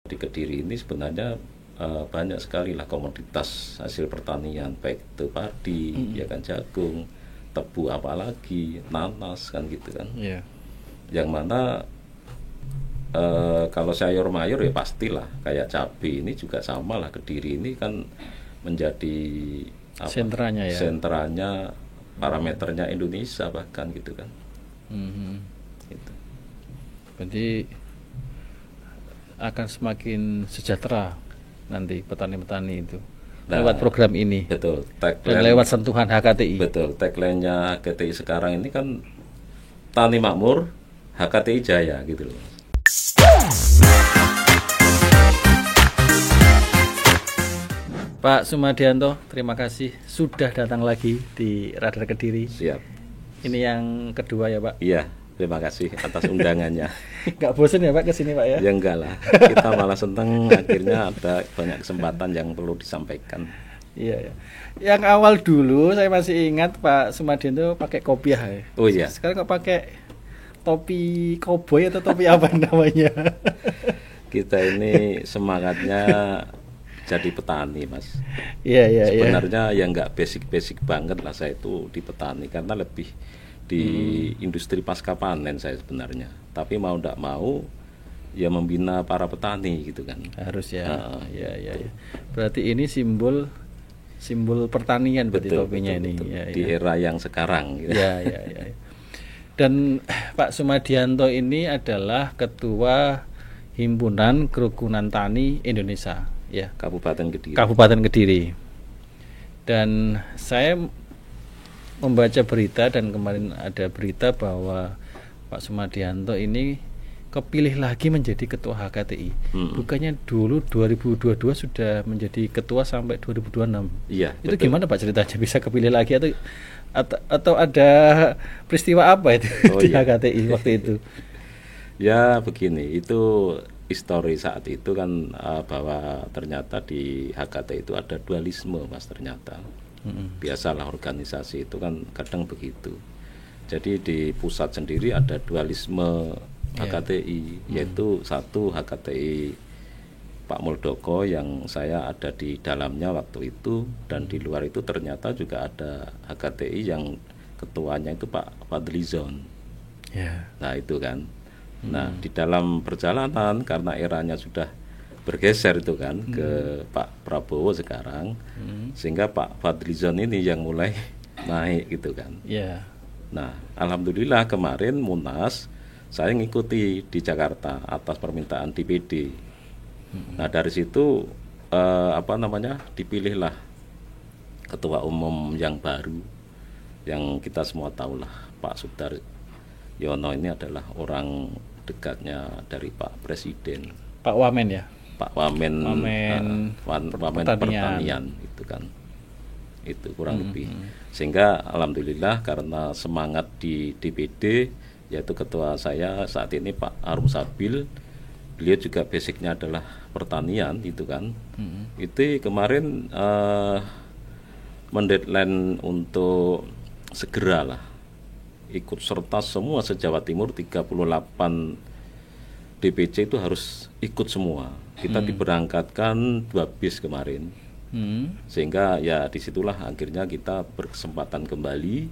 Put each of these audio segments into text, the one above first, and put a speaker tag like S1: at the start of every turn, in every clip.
S1: Di Kediri ini sebenarnya banyak sekali lah komoditas hasil pertanian, baik itu padi, ya kan, jagung, tebu, apalagi nanas kan gitu kan.
S2: Iya.
S1: Yang mana kalau sayur mayur ya pastilah kayak cabai ini juga sama lah. Kediri ini kan menjadi
S2: Sentranya ya.
S1: sentranya, parameternya Indonesia bahkan gitu kan. Gitu.
S2: Berarti akan semakin sejahtera nanti petani-petani itu lewat program ini.
S1: Betul.
S2: Dan lewat sentuhan HKTI.
S1: Betul. Tagline-nya HKTI sekarang ini kan Tani Makmur, HKTI Jaya gitu loh.
S2: Pak Sumadianto, terima kasih sudah datang lagi di Radar Kediri.
S1: Siap.
S2: Ini yang kedua ya Pak.
S1: Iya, terima kasih atas undangannya.
S2: Nggak bosan ya Pak kesini Pak ya?
S1: Ya enggak lah, kita malah seneng akhirnya ada banyak kesempatan yang perlu disampaikan.
S2: Iya ya. Yang awal dulu saya masih ingat Pak Sumadianto pakai kopiah ya.
S1: Oh iya.
S2: Sekarang kok pakai topi koboi atau topi apa namanya?
S1: Kita ini semangatnya jadi petani, Mas.
S2: Iya.
S1: Sebenarnya ya nggak basic banget lah saya itu di petani, karena lebih di industri pasca panen saya sebenarnya. Tapi mau nggak mau ya membina para petani gitu kan.
S2: Harus ya. Iya. Berarti ini simbol pertanian berarti topinya ini.
S1: Betul.
S2: Ya,
S1: di era yang sekarang. Gitu.
S2: Ya. Dan Pak Sumadianto ini adalah Ketua Himpunan Kerukunan Tani Indonesia, ya.
S1: Kabupaten
S2: Kediri. Dan saya membaca berita dan kemarin ada berita bahwa Pak Sumadianto ini kepilih lagi menjadi ketua HKTI. Bukannya dulu 2022 sudah menjadi ketua sampai 2026.
S1: Iya.
S2: Itu
S1: betul.
S2: gimana Pak ceritanya bisa kepilih lagi atau ada peristiwa apa itu di HKTI waktu itu?
S1: Ya begini, itu histori saat itu kan bahwa ternyata di HKTI itu ada dualisme, Mas, ternyata. Biasalah organisasi itu kan kadang begitu. Jadi di pusat sendiri ada dualisme HKTI, yaitu satu HKTI Pak Muldoko yang saya ada di dalamnya waktu itu, dan di luar itu ternyata juga ada HKTI yang ketuanya itu Pak Fadlizon. Nah itu kan. Nah di dalam perjalanan karena eranya sudah bergeser itu kan ke Pak Prabowo sekarang, sehingga Pak Fadlizon ini yang mulai naik gitu kan. Nah alhamdulillah kemarin Munas saya ngikuti di Jakarta atas permintaan DPD. Nah dari situ dipilihlah ketua umum yang baru, yang kita semua tahulah Pak Sudaryono ini adalah orang dekatnya dari Pak Presiden.
S2: Pak Wamen ya.
S1: Pak Wamen pertanian itu kan. Itu kurang lebih. Sehingga alhamdulillah karena semangat di DPD, yaitu ketua saya saat ini Pak Arum Sabil, beliau juga basicnya adalah pertanian itu kan. Itu kemarin mendeadline untuk segeralah ikut serta semua se-Jawa Timur 38 DPC itu harus ikut semua. Kita diberangkatkan 2 bis kemarin. Sehingga ya disitulah akhirnya kita berkesempatan kembali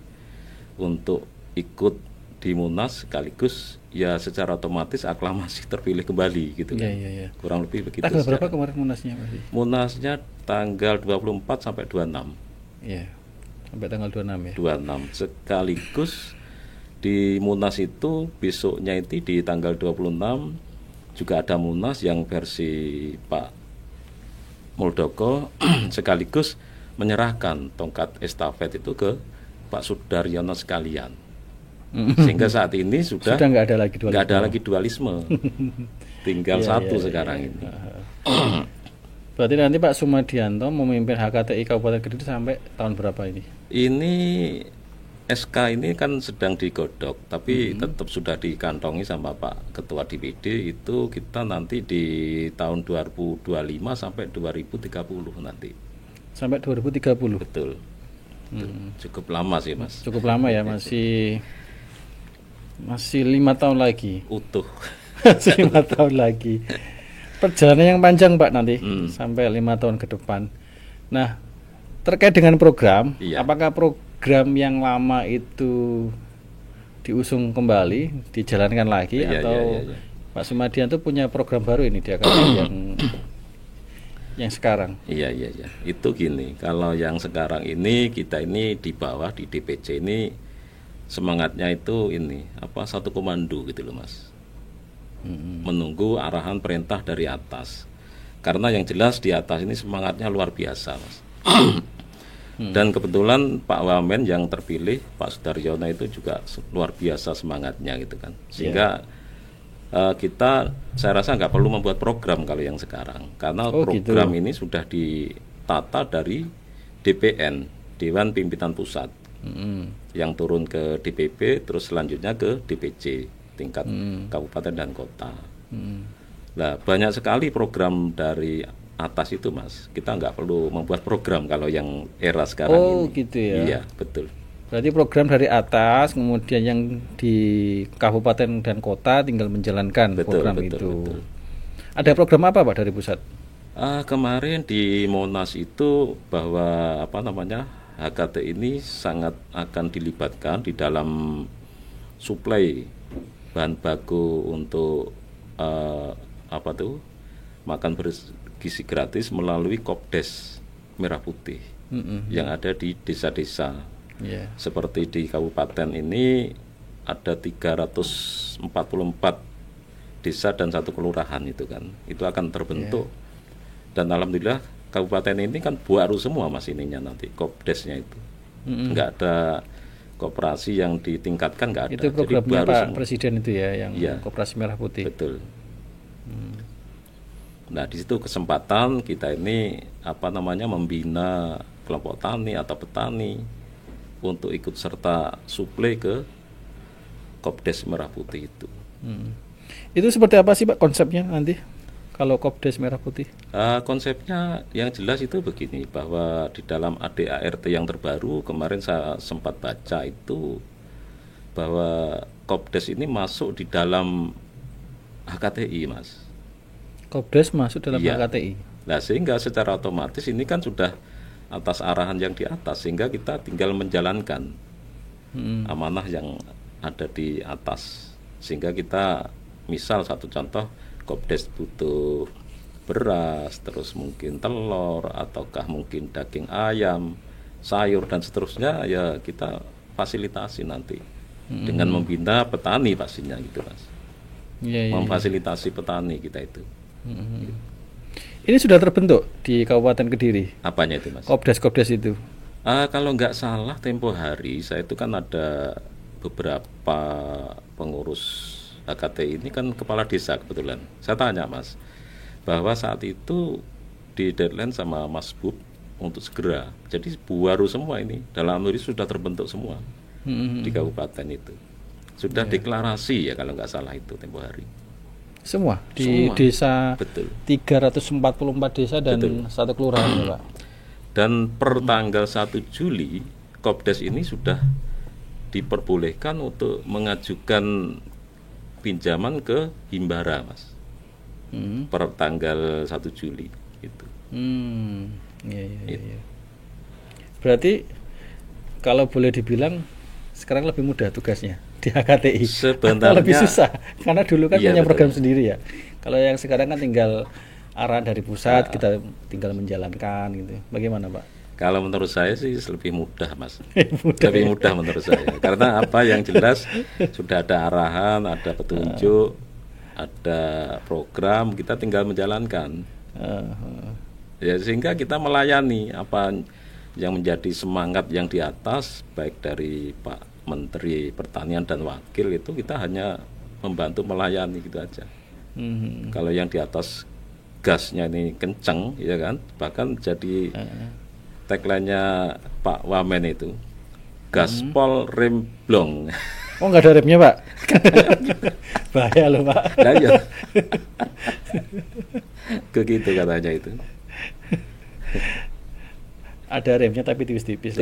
S1: untuk ikut di Munas, sekaligus ya secara otomatis aklamasi terpilih kembali gitu kan. Kurang lebih begitu.
S2: Tanggal berapa kemarin Munasnya masih?
S1: Munasnya tanggal 24 sampai 26.
S2: Iya. Sampai tanggal 26 ya.
S1: 26 sekaligus di Munas itu besoknya itu di tanggal 26 juga ada Munas yang versi Pak Muldoko sekaligus menyerahkan tongkat estafet itu ke Pak Sudaryono sekalian. Sehingga saat ini sudah
S2: nggak ada lagi
S1: dualisme. Tinggal satu sekarang ini.
S2: Berarti nanti Pak Sumadianto memimpin HKTI Kabupaten Kediri sampai tahun berapa ini?
S1: Ini SK ini kan sedang digodok, tapi tetap sudah dikantongi sama Pak Ketua DPD, itu kita nanti di tahun 2025 sampai 2030 nanti.
S2: Sampai 2030?
S1: Betul. Cukup lama sih, Mas.
S2: Cukup lama ya, masih 5 tahun lagi.
S1: Utuh.
S2: Masih 5 tahun lagi. perjalanan yang panjang Pak nanti sampai 5 tahun ke depan. Nah, terkait dengan program, apakah program yang lama itu diusung kembali, dijalankan lagi, atau Pak Sumadianto punya program baru ini dia yang sekarang?
S1: Iya. Itu gini, kalau yang sekarang ini kita ini di bawah di DPC ini semangatnya itu ini satu komando gitu loh Mas. Menunggu arahan perintah dari atas. Karena yang jelas di atas ini semangatnya luar biasa Mas. Dan kebetulan Pak Wamen yang terpilih Pak Sudaryono itu juga luar biasa semangatnya gitu kan. Sehingga saya rasa nggak perlu membuat program kalau yang sekarang, karena program ini sudah ditata dari DPN, Dewan Pimpinan Pusat, yang turun ke DPP, terus selanjutnya ke DPC tingkat kabupaten dan kota. Nah, banyak sekali program dari atas itu Mas, kita nggak perlu membuat program kalau yang era sekarang ini.
S2: Gitu ya.
S1: Iya, betul.
S2: Berarti program dari atas, kemudian yang di kabupaten dan kota tinggal menjalankan program itu. Betul. Ada program apa Pak dari pusat?
S1: Kemarin di Monas itu bahwa HKT ini sangat akan dilibatkan di dalam suplai bahan baku untuk makan bergizi gratis melalui Kopdes Merah Putih yang ada di desa-desa. Seperti di kabupaten ini ada 344 desa dan 1 kelurahan itu kan, itu akan terbentuk. Dan alhamdulillah kabupaten ini kan baru semua Mas ininya nanti Kopdesnya itu. Enggak ada koperasi yang ditingkatkan, enggak ada.
S2: Itu programnya Pak semua. Presiden itu ya yang Koperasi Merah Putih.
S1: Betul. Nah, di situ kesempatan kita ini membina kelompok tani atau petani untuk ikut serta suplai ke Kopdes Merah Putih itu.
S2: Itu seperti apa sih Pak konsepnya nanti kalau Kopdes Merah Putih?
S1: Konsepnya yang jelas itu begini, bahwa di dalam ADART yang terbaru kemarin saya sempat baca itu bahwa Kopdes ini masuk di dalam HKTI Mas.
S2: Kopdes masuk dalam HKTI.
S1: Nah, sehingga secara otomatis ini kan sudah atas arahan yang di atas, sehingga kita tinggal menjalankan amanah yang ada di atas. Sehingga kita misal satu contoh, Kopdes butuh beras, terus mungkin telur, ataukah mungkin daging ayam, sayur dan seterusnya, ya kita fasilitasi nanti dengan membina petani pastinya gitu Mas. Memfasilitasi petani kita itu.
S2: Ini sudah terbentuk di Kabupaten Kediri.
S1: Apanya itu Mas?
S2: Kopdes itu.
S1: Kalau nggak salah tempo hari saya itu kan ada beberapa pengurus HKT ini kan kepala desa kebetulan. Saya tanya Mas, bahwa saat itu di deadline sama Mas Bub untuk segera. Jadi baru semua ini dalam ini sudah terbentuk semua di kabupaten itu. Sudah deklarasi ya kalau nggak salah itu tempo hari.
S2: Semua di desa.
S1: Betul.
S2: 344 desa dan 1 kelurahan ya Pak.
S1: Dan per tanggal 1 Juli Kopdes ini sudah diperbolehkan untuk mengajukan pinjaman ke Himbara Mas. Per tanggal 1 Juli itu.
S2: Iya. Berarti kalau boleh dibilang sekarang lebih mudah tugasnya di HKTI.
S1: Sebenarnya
S2: lebih susah karena dulu kan punya program sendiri ya. Kalau yang sekarang kan tinggal arahan dari pusat, kita tinggal menjalankan gitu. Bagaimana Pak?
S1: Kalau menurut saya sih lebih mudah Mas. Lebih mudah menurut saya. Karena apa yang jelas sudah ada arahan, ada petunjuk, ada program, kita tinggal menjalankan. Ya, sehingga kita melayani apa yang menjadi semangat yang di atas, baik dari Pak Menteri Pertanian dan Wakil, itu kita hanya membantu melayani gitu aja. Kalau yang di atas gasnya ini kenceng, ya kan, bahkan jadi tagline-nya Pak Wamen itu gaspol rem blong.
S2: Oh, nggak ada remnya Pak? Bahaya loh Pak.
S1: Nah, ya. Begitu katanya itu.
S2: Ada remnya tapi tipis-tipis.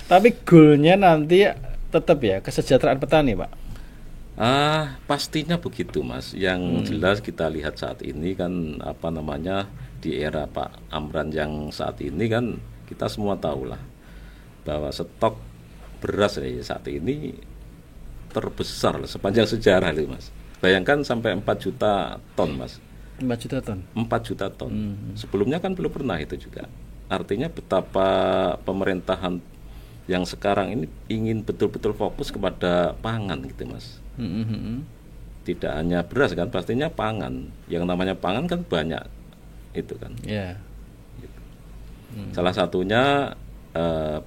S2: Tapi goalnya nanti tetap ya kesejahteraan petani Pak.
S1: Pastinya begitu Mas. Yang jelas kita lihat saat ini kan di era Pak Amran yang saat ini kan kita semua tahulah bahwa stok beras saat ini terbesar sepanjang sejarah itu Mas. Bayangkan sampai 4 juta ton Mas.
S2: 4 juta ton.
S1: 4 juta ton. Sebelumnya kan belum pernah itu juga. Artinya betapa pemerintahan yang sekarang ini ingin betul-betul fokus kepada pangan gitu Mas. Tidak hanya beras kan, pastinya pangan. Yang namanya pangan kan banyak itu kan.
S2: Yeah.
S1: Gitu. Salah satunya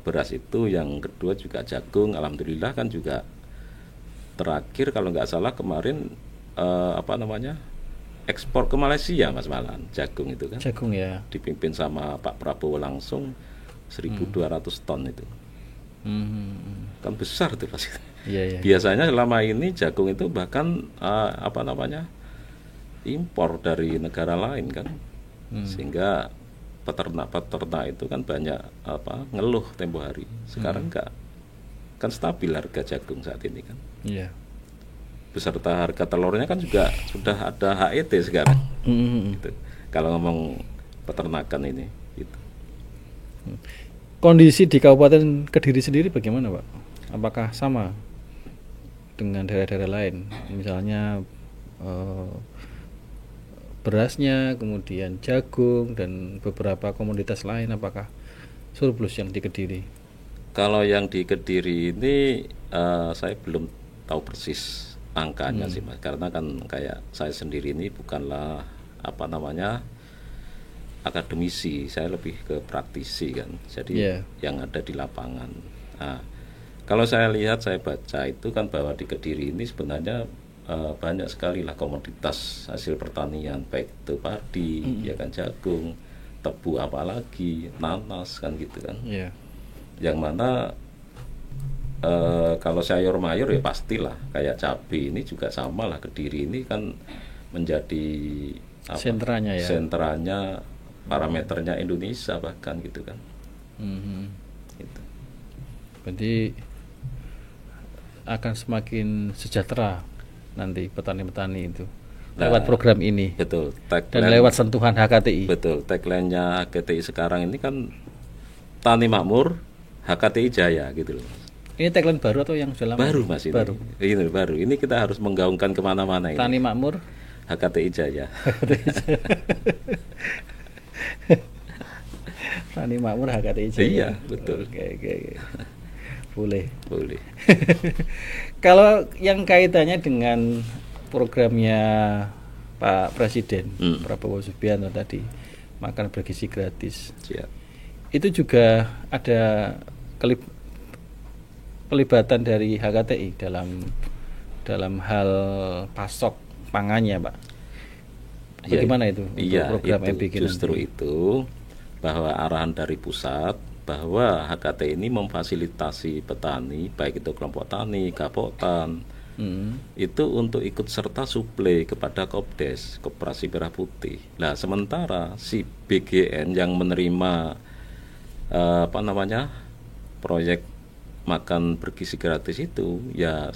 S1: beras itu, yang kedua juga jagung. Alhamdulillah kan juga terakhir kalau nggak salah kemarin ekspor ke Malaysia Mas Malan, jagung itu kan.
S2: Jagung ya.
S1: Dipimpin sama Pak Prabowo langsung 1.200 ton itu. Kan besar tuh pasti.
S2: Yeah.
S1: Biasanya selama ini jagung itu bahkan impor dari negara lain kan. Sehingga peternak itu kan banyak ngeluh tempo hari. Sekarang enggak, kan stabil harga jagung saat ini kan.
S2: Iya.
S1: Beserta harga telurnya kan juga sudah ada HET sekarang. Gitu. Kalau ngomong peternakan ini gitu.
S2: Kondisi di Kabupaten Kediri sendiri bagaimana Pak? Apakah sama dengan daerah-daerah lain? Misalnya berasnya, kemudian jagung dan beberapa komoditas lain, apakah surplus yang di Kediri?
S1: Kalau yang di Kediri ini saya belum tahu persis angkanya sih Mas, karena kan kayak saya sendiri ini bukanlah akademisi, saya lebih ke praktisi kan, jadi yang ada di lapangan. Kalau saya lihat, saya baca itu kan bahwa di Kediri ini sebenarnya banyak sekali lah komoditas hasil pertanian, baik itu padi, ya kan, jagung, tebu, apalagi nanas kan gitu kan. Yang mana kalau sayur mayur ya pastilah kayak cabai ini juga sama lah, Kediri ini kan menjadi sentranya parameternya Indonesia bahkan gitu kan. Gitu.
S2: Berarti akan semakin sejahtera nanti petani-petani itu lewat program ini.
S1: Betul.
S2: Dan lewat sentuhan HKTI.
S1: Betul. Tagline-nya HKTI sekarang ini kan Tani Makmur, HKTI Jaya gitu loh.
S2: Ini tagline baru atau yang sudah lama?
S1: Baru Mas ini. Baru. Ini kita harus menggaungkan kemana-mana ini.
S2: Tani Makmur,
S1: HKTI Jaya.
S2: Tani Makmur, HKTI Jaya.
S1: Iya, betul.
S2: Oke. Boleh. Kalau yang kaitannya dengan programnya Pak Presiden Prabowo Subianto tadi, makan bergizi gratis.
S1: Siap.
S2: Itu juga ada pelibatan dari HKTI dalam hal pasok pangannya, Pak. Bagaimana itu program MBG
S1: justru nanti? Itu bahwa arahan dari pusat bahwa HKTI ini memfasilitasi petani, baik itu kelompok tani, Kapotan, itu untuk ikut serta suplai kepada Kopdes, Koperasi Merah Putih. Nah, sementara si BGN yang menerima proyek makan bergizi gratis itu ya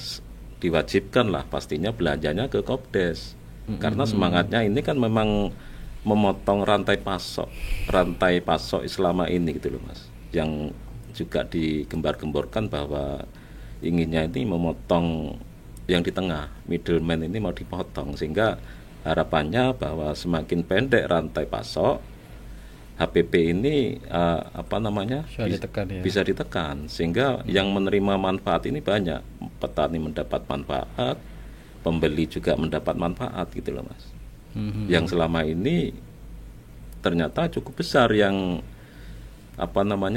S1: diwajibkan lah pastinya belanjanya ke Kopdes. Karena semangatnya ini kan memang memotong rantai pasok selama ini gitu loh Mas, yang juga digembar-gemborkan bahwa inginnya ini memotong yang di tengah, middleman ini mau dipotong, sehingga harapannya bahwa semakin pendek rantai pasok, HPP ini bisa ditekan sehingga yang menerima manfaat ini banyak, petani mendapat manfaat, pembeli juga mendapat manfaat gitu loh Mas. Yang selama ini ternyata cukup besar yang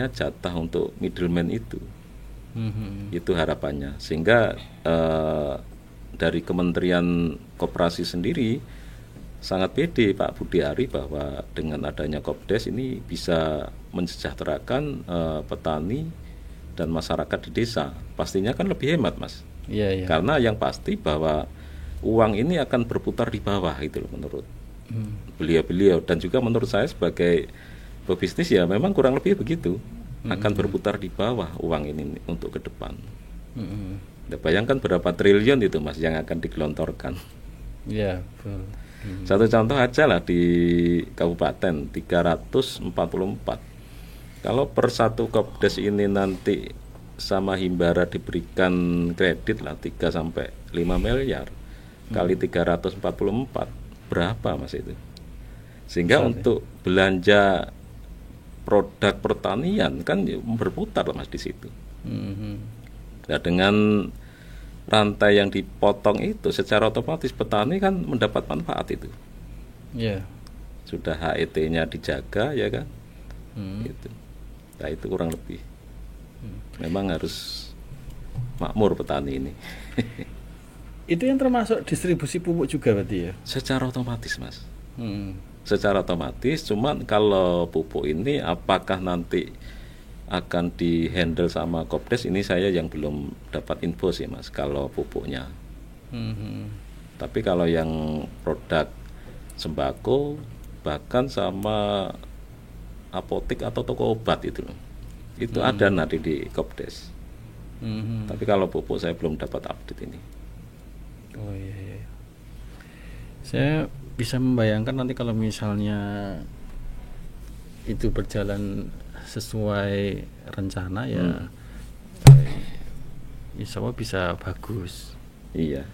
S1: jatah untuk middleman itu. Itu harapannya, sehingga dari Kementerian Koperasi sendiri sangat pede Pak Budi Ari bahwa dengan adanya Kopdes ini bisa mensejahterakan petani dan masyarakat di desa. Pastinya kan lebih hemat Mas.
S2: Iya.
S1: Karena yang pasti bahwa uang ini akan berputar di bawah itu loh, menurut beliau dan juga menurut saya sebagai pebisnis ya memang kurang lebih begitu, akan berputar di bawah uang ini untuk ke depan. Nah, bayangkan berapa triliun itu Mas yang akan digelontorkan.
S2: Ya, betul.
S1: Satu contoh aja lah di kabupaten 344. Kalau per satu Kopdes ini nanti sama Himbara diberikan kredit lah 3 sampai 5 miliar kali 344 berapa Mas itu? Sehingga untuk belanja produk pertanian kan berputar Mas di situ. Nah, dengan rantai yang dipotong itu secara otomatis petani kan mendapat manfaat itu.
S2: Ya.
S1: Sudah HET-nya dijaga ya kan. Gitu. Nah itu kurang lebih. Memang harus makmur petani ini.
S2: Itu yang termasuk distribusi pupuk juga berarti ya?
S1: Secara otomatis Mas. Secara otomatis, cuman kalau pupuk ini apakah nanti akan dihandle sama Kopdes, ini saya yang belum dapat info sih Mas kalau pupuknya. Tapi kalau yang produk sembako bahkan sama apotek atau toko obat itu ada nanti di Kopdes. Tapi kalau pupuk saya belum dapat update ini.
S2: Oh iya. Saya bisa membayangkan nanti kalau misalnya itu berjalan sesuai rencana ya, insya Allah bisa bagus.
S1: Iya,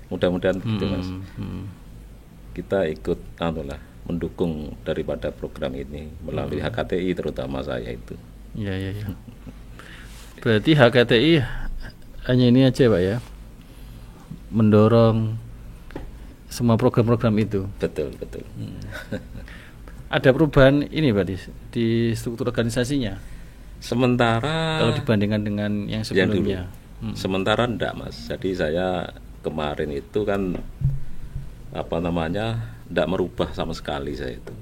S1: mudah-mudahan begitu Mas. Kita ikut mendukung daripada program ini melalui HKTI terutama saya itu.
S2: Iya. Berarti HKTI hanya ini aja Pak ya, mendorong semua program-program itu.
S1: Betul.
S2: Ada perubahan ini Pak di struktur organisasinya?
S1: Sementara
S2: kalau dibandingkan dengan yang sebelumnya.
S1: Sementara enggak Mas. Jadi saya kemarin itu kan enggak merubah sama sekali saya itu.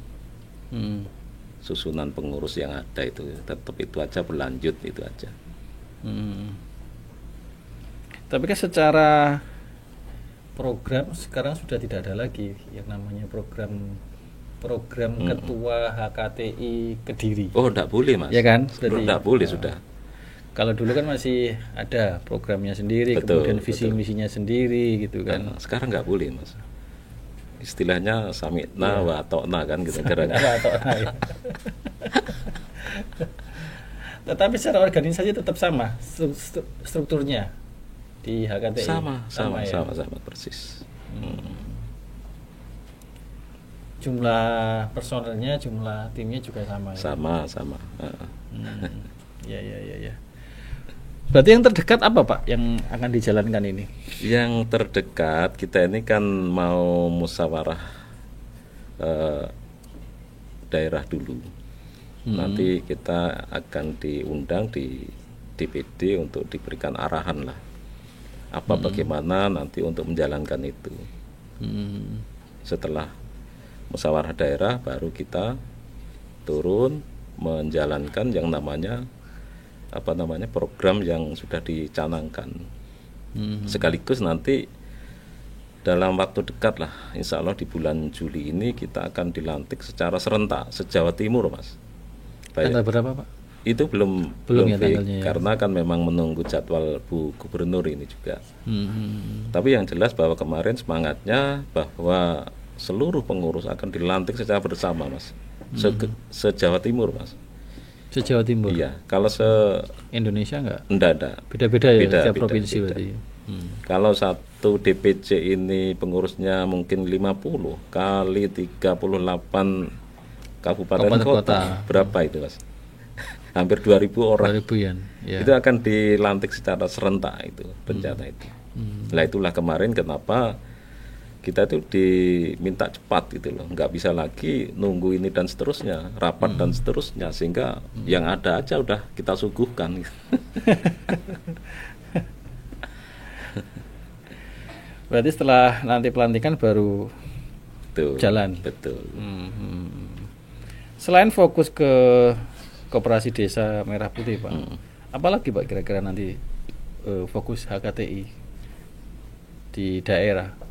S1: Susunan pengurus yang ada itu tetap itu aja, berlanjut itu aja.
S2: Tapi kan secara program sekarang sudah tidak ada lagi yang namanya program ketua HKTI Kediri.
S1: Oh, enggak boleh Mas.
S2: Ya kan?
S1: Enggak boleh sudah.
S2: Kalau dulu kan masih ada programnya sendiri, kemudian visi misinya sendiri gitu kan.
S1: Sekarang enggak boleh Mas. Istilahnya samitna wa ta'na kan gitu kira-kira.
S2: Ya. Tetapi secara organisasi tetap sama strukturnya di HKTI.
S1: Sama persis.
S2: Jumlah personelnya, jumlah timnya juga sama.
S1: Sama.
S2: Ya. Berarti yang terdekat apa Pak yang akan dijalankan ini?
S1: Yang terdekat kita ini kan mau musyawarah daerah dulu. Nanti kita akan diundang di DPD untuk diberikan arahan lah. Bagaimana nanti untuk menjalankan itu. Setelah musyawarah daerah baru kita turun menjalankan yang namanya program yang sudah dicanangkan. Sekaligus nanti dalam waktu dekat lah, insya Allah di bulan Juli ini kita akan dilantik secara serentak se-Jawa Timur Mas.
S2: Tanggal berapa Pak?
S1: Itu belum
S2: ya tanggalnya ya.
S1: Karena kan memang menunggu jadwal Bu Gubernur ini juga. Tapi yang jelas bahwa kemarin semangatnya bahwa seluruh pengurus akan dilantik secara bersama Mas. Se-Jawa Timur Mas.
S2: Se-Jawa Timur?
S1: Iya. Kalau
S2: Indonesia enggak?
S1: Enggak.
S2: Beda-beda ya setiap provinsi berarti.
S1: Kalau satu DPC ini pengurusnya mungkin 50 kali 38 kabupaten kota. Berapa itu Mas? Hampir 2.000 orang.
S2: 2.000-an. Ya.
S1: Itu akan dilantik secara serentak itu rencana itu. Nah itulah kemarin kenapa kita itu diminta cepat gitu loh, nggak bisa lagi nunggu ini dan seterusnya, rapat dan seterusnya, sehingga yang ada aja udah kita suguhkan.
S2: Berarti setelah nanti pelantikan baru jalan.
S1: Betul.
S2: Selain fokus ke Koperasi Desa Merah Putih Pak, apalagi Pak kira-kira nanti fokus HKTI di daerah?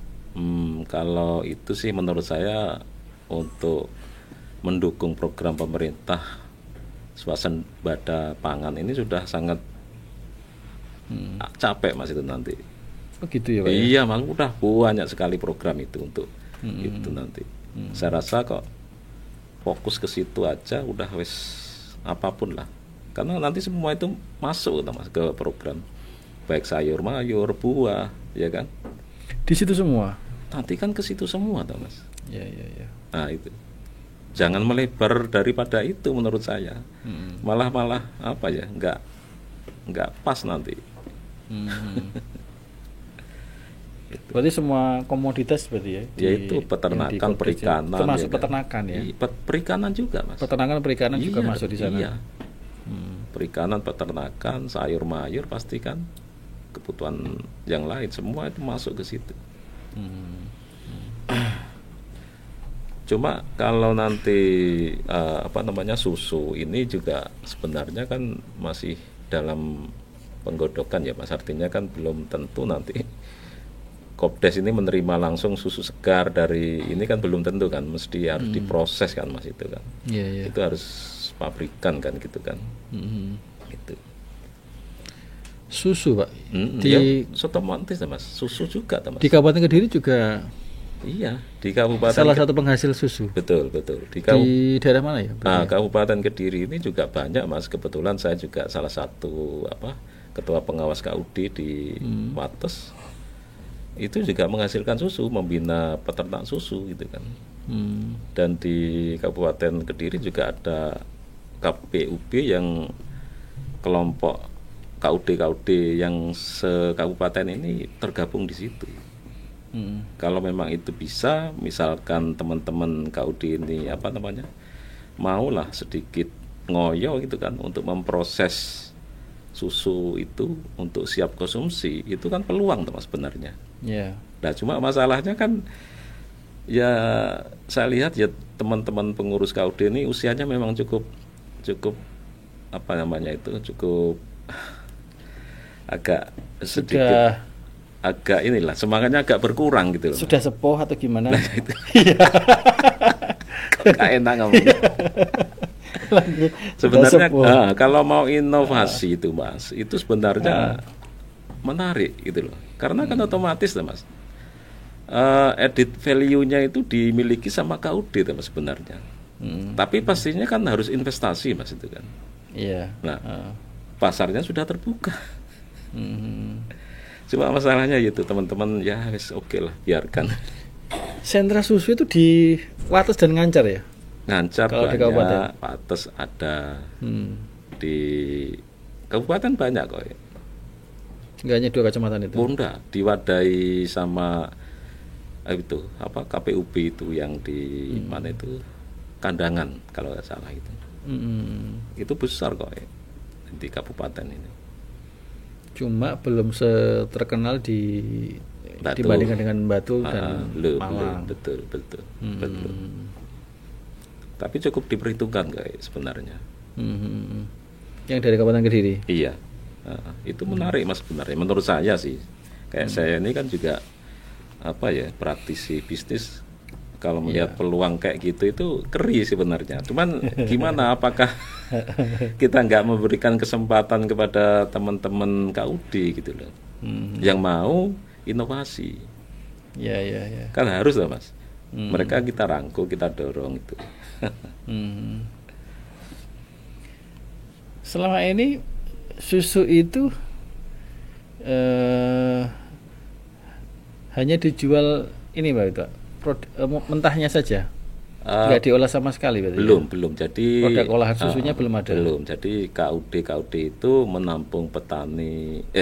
S1: Kalau itu sih menurut saya untuk mendukung program pemerintah swasembada pangan ini sudah sangat Capek Mas itu nanti.
S2: Begitu ya Pak?
S1: Iya, Mas, udah banyak sekali program itu untuk itu nanti. Saya rasa kok fokus ke situ aja udah wes apapun lah. Karena nanti semua itu masuk Mas ke program. Baik sayur mayur, buah, ya kan?
S2: Di situ semua.
S1: Nanti kan ke situ semua toh Mas.
S2: Ya, ya, ya.
S1: Nah, itu. Jangan melebar daripada itu menurut saya. Malah apa ya? Enggak pas nanti.
S2: Berarti semua komoditas berarti ya?
S1: Yaitu peternakan, perikanan.
S2: Termasuk
S1: ya
S2: peternakan ya?
S1: Perikanan juga Mas.
S2: Peternakan, perikanan juga masuk di sana?
S1: Iya. Perikanan, peternakan, sayur mayur pasti kan kebutuhan yang lain semua itu masuk ke situ. Cuma kalau nanti susu ini juga sebenarnya kan masih dalam penggodokan ya Mas, artinya kan belum tentu nanti Kopdes ini menerima langsung susu segar dari ini kan belum tentu kan, mesti harus diproses kan Mas itu kan. Itu harus pabrikan kan gitu kan. Gitu.
S2: Susu Pak?
S1: Di otomatis Mas, susu juga Mas.
S2: Di Kabupaten Kediri juga.
S1: Iya, di Kabupaten
S2: salah satu penghasil susu.
S1: Betul.
S2: Di daerah mana ya?
S1: Kabupaten Kediri ini juga banyak Mas. Kebetulan saya juga salah satu ketua pengawas KUD di Wates. Itu juga menghasilkan susu, membina peternak susu gitu kan. Dan di Kabupaten Kediri juga ada KPUB yang kelompok KUD yang se-kabupaten ini tergabung di situ. Kalau memang itu bisa, misalkan teman-teman KUD ini maulah sedikit ngoyo gitu kan untuk memproses susu itu untuk siap konsumsi, itu kan peluang Mas sebenarnya. Nah cuma masalahnya kan ya saya lihat ya teman-teman pengurus KUD ini usianya memang cukup cukup agak sedikit agak inilah semangatnya agak berkurang gitu loh.
S2: Sudah sepuh atau gimana?
S1: Nah, itu. Kok gak enak ngomongnya. Sebenarnya kalau mau inovasi itu Mas, itu sebenarnya menarik gitu loh. Karena kan otomatis Mas. Added value-nya itu dimiliki sama KUD Mas sebenarnya. Tapi pastinya kan harus investasi Mas itu kan. Nah, pasarnya sudah terbuka. Cuma masalahnya itu teman-teman ya wis oke lah biarkan.
S2: Sentra susu itu di Wates dan Ngancar ya?
S1: Ngancar kalau banyak, di Kabupaten Wates ada, di Kabupaten banyak kok.
S2: Enggak hanya 2 kecamatan itu?
S1: Bunda diwadahi sama itu KPUB itu yang di mana itu Kandangan kalau nggak salah itu. Itu besar kok di kabupaten ini.
S2: Cuma belum terkenal dibandingkan dengan Batu dan Malang.
S1: Betul. Tapi cukup diperhitungkan guys sebenarnya.
S2: Yang dari Kabupaten Kediri.
S1: Iya. Itu menarik Mas sebenarnya. Menurut saya sih. Kayak saya ini kan juga praktisi bisnis. Kalau melihat peluang kayak gitu itu keri sebenarnya. Cuman gimana apakah kita nggak memberikan kesempatan kepada teman-teman KUD gitu loh. Yang mau inovasi.
S2: Ya.
S1: Kan harus lah Mas. Mereka kita rangkul, kita dorong itu.
S2: Selama ini susu itu hanya dijual ini Pak itu mentahnya saja, nggak diolah sama sekali berarti?
S1: Belum. Jadi
S2: produk olahan susunya belum ada.
S1: Belum. Jadi KUD itu menampung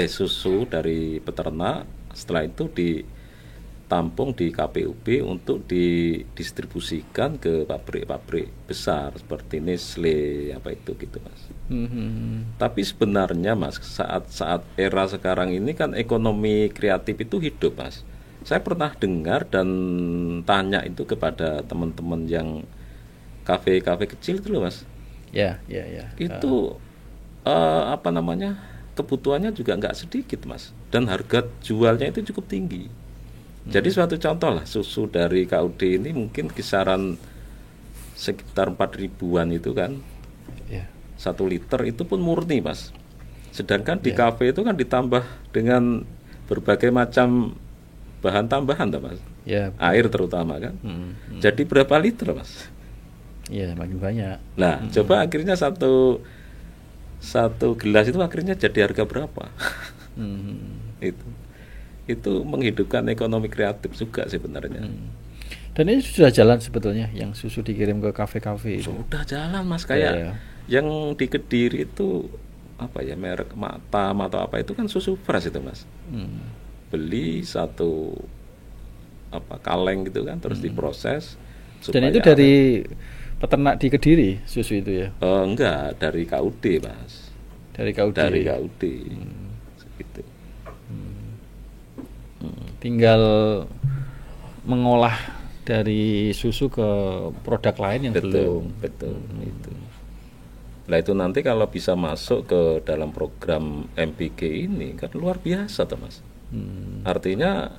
S1: susu dari peternak, setelah itu ditampung di KPUB untuk didistribusikan ke pabrik-pabrik besar seperti Nestle gitu Mas. Tapi sebenarnya Mas saat era sekarang ini kan ekonomi kreatif itu hidup Mas. Saya pernah dengar dan tanya itu kepada teman-teman yang kafe-kafe kecil itu loh Mas.
S2: Ya.
S1: Itu kebutuhannya juga nggak sedikit Mas. Dan harga jualnya itu cukup tinggi. Jadi suatu contoh lah susu dari KUD ini mungkin kisaran sekitar 4.000-an itu kan. 1 liter itu pun murni Mas. Sedangkan di kafe itu kan ditambah dengan berbagai macam bahan tambahan, toh, Mas.
S2: Ya.
S1: Air terutama kan. Jadi berapa liter, Mas?
S2: Ya, makin banyak.
S1: Nah, coba akhirnya satu gelas itu akhirnya jadi harga berapa? Itu menghidupkan ekonomi kreatif juga sebenarnya.
S2: Dan ini sudah jalan sebetulnya yang susu dikirim ke kafe-kafe itu.
S1: Sudah jalan, Mas, kayak yang di Kediri itu apa ya, merek Matam atau apa itu kan susu fresh itu, Mas. Beli satu kaleng gitu kan, terus diproses.
S2: Dan itu dari peternak di Kediri susu itu ya?
S1: Enggak, dari KUD, Mas.
S2: Dari KUD.
S1: Dari KUD. Gitu.
S2: Tinggal mengolah dari susu ke produk lain yang belum.
S1: Betul. Itu. Nah, itu nanti kalau bisa masuk ke dalam program MPG ini kan luar biasa, toh, Mas. Artinya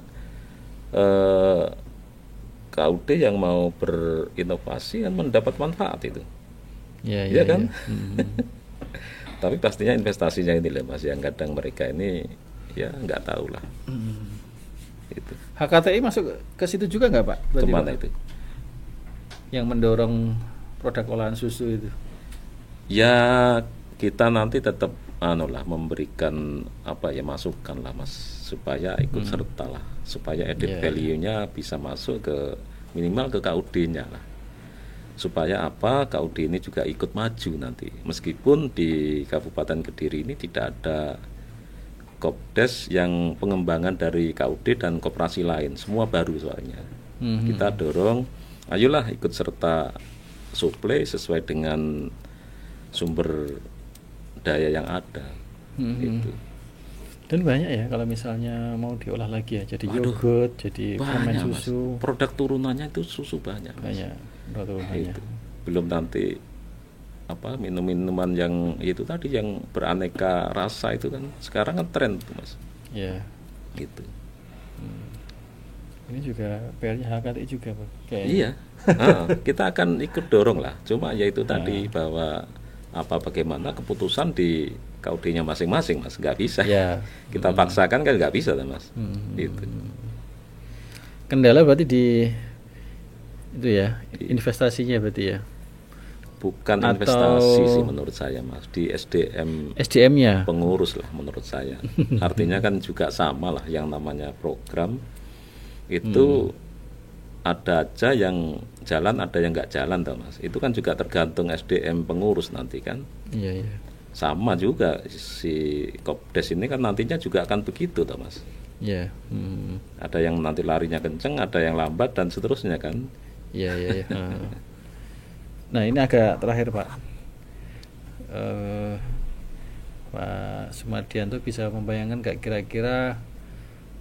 S1: KUD yang mau berinovasi kan mendapat manfaat itu.
S2: Iya
S1: kan? Tapi pastinya investasinya ini lah, Mas, yang kadang mereka ini ya nggak tahu lah. Itu.
S2: HKTI masuk ke situ juga nggak, Pak?
S1: Kemana itu?
S2: Yang mendorong produk olahan susu itu.
S1: Ya, kita nanti tetap memberikan masukan lah, Mas, supaya ikut serta lah, supaya added value-nya bisa masuk ke minimal ke KUD-nya lah, supaya KUD ini juga ikut maju nanti, meskipun di Kabupaten Kediri ini tidak ada Kopdes yang pengembangan dari KUD dan koperasi lain, semua baru soalnya. Kita dorong, ayolah ikut serta suplai sesuai dengan sumber daya yang ada. Itu.
S2: Dan banyak ya kalau misalnya mau diolah lagi ya, jadi yogurt, jadi permen susu.
S1: Mas. Produk turunannya itu susu banyak.
S2: Banyak produk turunannya.
S1: Itu. Belum nanti minum-minuman yang itu tadi yang beraneka rasa itu kan sekarang kan tren tuh, Mas.
S2: Iya.
S1: Gitu.
S2: Ini juga PR-nya HKTI juga, Pak.
S1: Iya. Kita akan ikut dorong lah. Cuma yaitu tadi bahwa bagaimana keputusan di KUD-nya masing-masing, Mas, nggak bisa. Kita paksakan kan nggak bisa, Mas. Gitu.
S2: Kendala berarti di itu ya, investasinya berarti ya.
S1: Bukan investasi sih menurut saya, Mas, di
S2: SDM-nya
S1: pengurus lah menurut saya. Artinya kan juga sama lah, yang namanya program itu ada aja yang jalan, ada yang nggak jalan, toh, Mas. Itu kan juga tergantung SDM pengurus nanti kan.
S2: Iya.
S1: Sama juga si Kopdes ini kan nantinya juga akan begitu, toh, Mas.
S2: Iya.
S1: Ada yang nanti larinya kenceng, ada yang lambat dan seterusnya kan.
S2: Iya. Nah, ini agak terakhir, Pak. Pak Sumardianto bisa membayangkan nggak kira-kira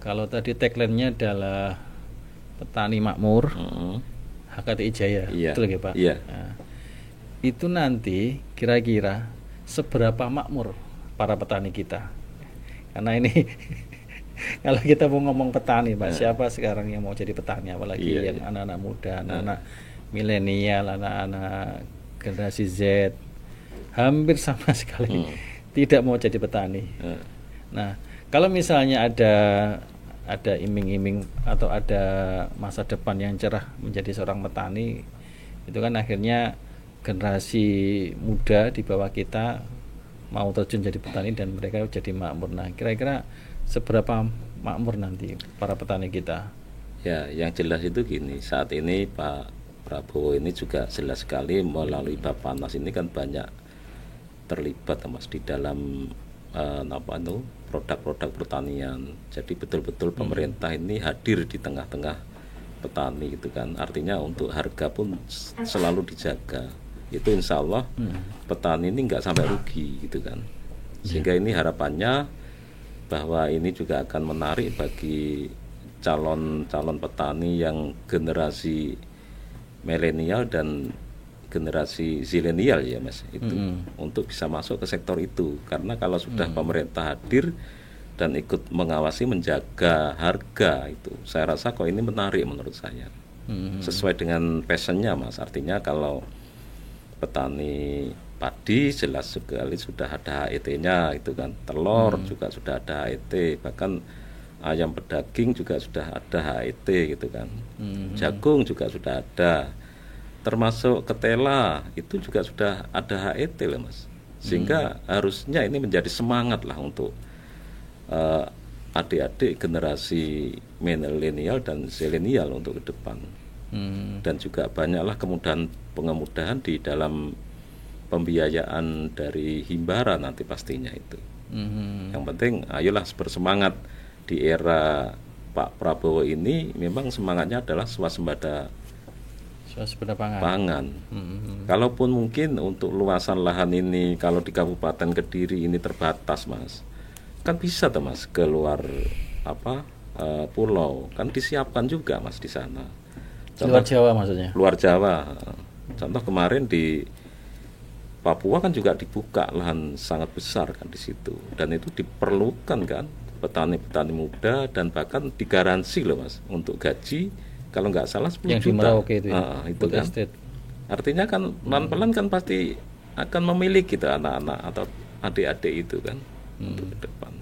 S2: kalau tadi tagline-nya adalah petani makmur, HKTI Jaya, betul ya, Pak?
S1: Iya.
S2: Nah, itu nanti kira-kira seberapa makmur para petani kita? Karena ini kalau kita mau ngomong petani, Pak, siapa sekarang yang mau jadi petani, apalagi yang anak-anak muda, anak-anak milenial, anak-anak generasi Z, hampir sama sekali tidak mau jadi petani. Nah, kalau misalnya ada iming-iming atau ada masa depan yang cerah menjadi seorang petani, itu kan akhirnya generasi muda di bawah kita mau terjun jadi petani dan mereka jadi makmur. Nah, kira-kira seberapa makmur nanti para petani kita?
S1: Ya, yang jelas itu gini, saat ini Pak Prabowo ini juga jelas sekali melalui Bappenas ini kan banyak terlibat, Mas, di dalam produk-produk pertanian. Jadi betul-betul pemerintah ini hadir di tengah-tengah petani gitu kan. Artinya untuk harga pun selalu dijaga. Itu insya Allah petani ini nggak sampai rugi gitu kan. Sehingga ini harapannya bahwa ini juga akan menarik bagi calon-calon petani yang generasi milenial dan generasi zilenial ya, Mas, itu untuk bisa masuk ke sektor itu, karena kalau sudah pemerintah hadir dan ikut mengawasi menjaga harga itu, saya rasa kok ini menarik menurut saya, sesuai dengan passionnya, Mas. Artinya kalau petani Padi jelas sekali sudah ada HET-nya itu kan, telur juga sudah ada HET, bahkan ayam pedaging juga sudah ada HET gitu kan, jagung juga sudah ada, termasuk ketela itu juga sudah ada HET loh Mas, sehingga harusnya ini menjadi semangat lah untuk adik-adik generasi milenial dan zilenial untuk ke depan. Dan juga banyaklah kemudahan di dalam pembiayaan dari himbara nanti pastinya itu. Yang penting ayolah bersemangat di era Pak Prabowo ini, memang semangatnya adalah swasembada pangan. Kalaupun mungkin untuk luasan lahan ini kalau di Kabupaten Kediri ini terbatas Mas, kan bisa tuh Mas keluar pulau, kan disiapkan juga Mas di sana.
S2: Luar Jawa maksudnya?
S1: Luar Jawa. Contoh kemarin di Papua kan juga dibuka lahan sangat besar kan di situ, dan itu diperlukan kan petani-petani muda, dan bahkan digaransi loh Mas untuk gaji kalau nggak salah 10
S2: yang
S1: juta.
S2: Yang di Merauke itu ya?
S1: Itu kan. Estate. Artinya kan pelan-pelan kan pasti akan memiliki gitu anak-anak atau adik-adik itu kan untuk ke depan.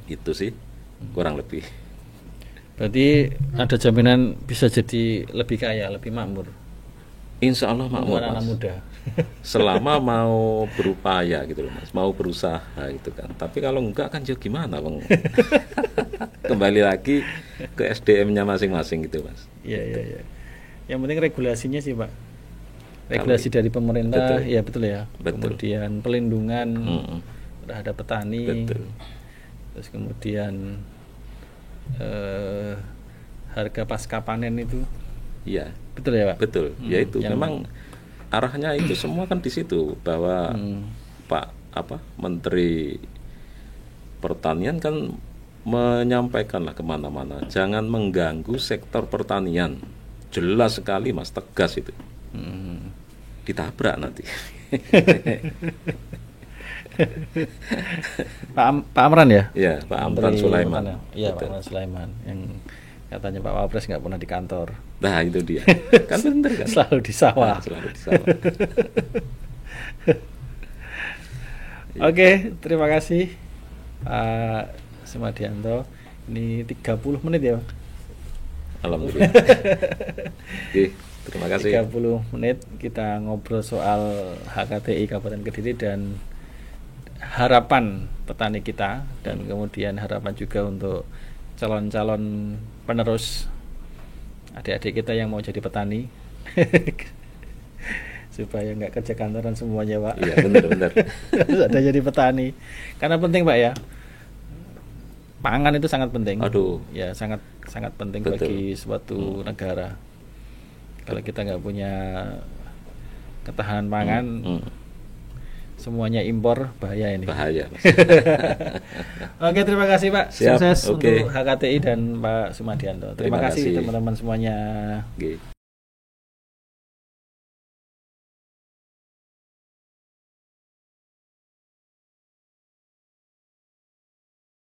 S1: Itu sih kurang lebih.
S2: Berarti ada jaminan bisa jadi lebih kaya, lebih makmur.
S1: Insya Allah makmur
S2: anak muda.
S1: Selama mau berupaya gitu loh Mas, mau berusaha gitu kan. Tapi kalau enggak kan ya gimana Bang? Kembali lagi ke SDM-nya masing-masing gitu Mas.
S2: Iya. Yang penting regulasinya sih Pak. Regulasi dari pemerintah, ya betul ya.
S1: Betul.
S2: Kemudian pelindungan terhadap petani.
S1: Betul.
S2: Terus kemudian harga pasca panen itu.
S1: Iya.
S2: Betul ya Pak?
S1: Betul. Ya itu memang arahnya itu semua kan di situ, bahwa Pak Menteri Pertanian kan menyampaikan lah kemana-mana, jangan mengganggu sektor pertanian. Jelas sekali Mas, tegas itu. Ditabrak nanti.
S2: Pak Amran ya?
S1: Iya, Pak Amran Sulaiman.
S2: Iya, Pak Amran Sulaiman yang katanya Pak Wapres nggak pernah di kantor.
S1: Nah itu dia. Kan bener kan?
S2: Selalu di sawah.
S1: Selalu di sawah.
S2: Oke, terima kasih Pak Sumadianto. Ini 30 menit ya Pak?
S1: Alhamdulillah. Oke, terima kasih.
S2: 30 menit kita ngobrol soal HKTI Kabupaten Kediri dan harapan petani kita, dan kemudian harapan juga untuk calon-calon penerus adik-adik kita yang mau jadi petani supaya nggak kerja kantoran semuanya Pak.
S1: Iya benar.
S2: Harus ada jadi petani, karena penting Pak ya, pangan itu sangat penting. Ya sangat penting. Betul. Bagi suatu negara. Kalau kita nggak punya ketahanan pangan, semuanya impor, bahaya ini.
S1: Bahaya.
S2: Oke, terima kasih Pak.
S1: Siap.
S2: Sukses untuk HKTI dan Pak Sumadianto. Terima kasih teman-teman semuanya.
S1: Oke.